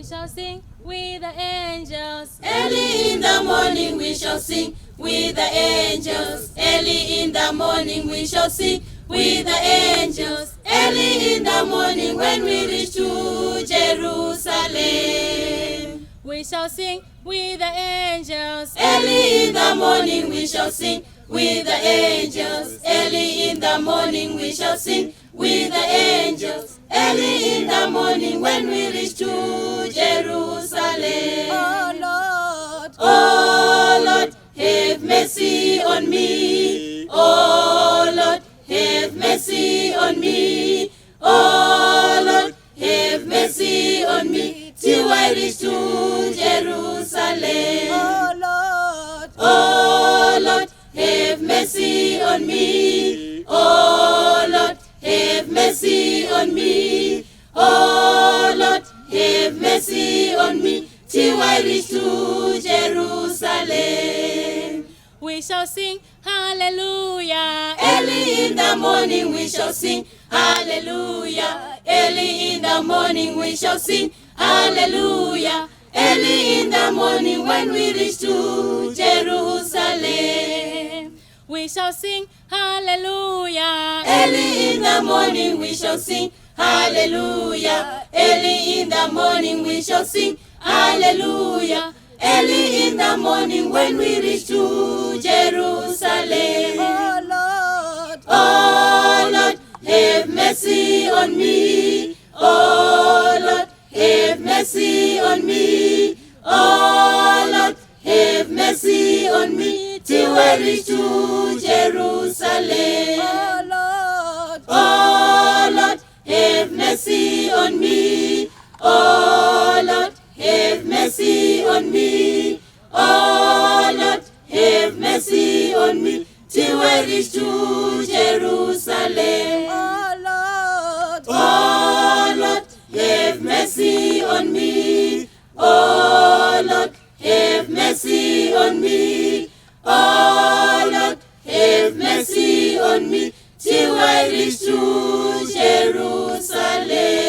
We shall sing with the angels. Early in the morning we shall sing with the angels. Early in the morning we shall sing with the angels. Early in the morning when we reach to Jerusalem. We shall sing with the angels. Early in the morning we shall sing with the angels. Early in the morning we shall sing with the angels. Early in the morning when we reach to Jerusalem. Oh Lord, have mercy on me. Oh Lord, have mercy on me. Oh Lord, have mercy on me till I reach to Jerusalem. Oh Lord, have mercy on me. Oh Lord, have mercy on me. Oh Lord, have mercy on me till I reach to Jerusalem. We shall sing hallelujah. Early in the morning we shall sing hallelujah. Early in the morning we shall sing hallelujah. Early in the morning when we reach to Jerusalem. We shall sing hallelujah. Early in the morning we shall sing hallelujah. Early in the morning we shall sing hallelujah. Early in the morning when we reach to Jerusalem. Oh Lord, have mercy on me. Oh Lord, have mercy on me. Oh Lord, have mercy on me till I reach to Jerusalem. Oh Lord, have mercy on me. Oh Lord, have mercy on me. Oh Lord, have mercy on me till I reach to Jerusalem. Oh Lord, have mercy on me. Oh Lord, have mercy on me. Oh Lord, have mercy on me till I reach to Jerusalem.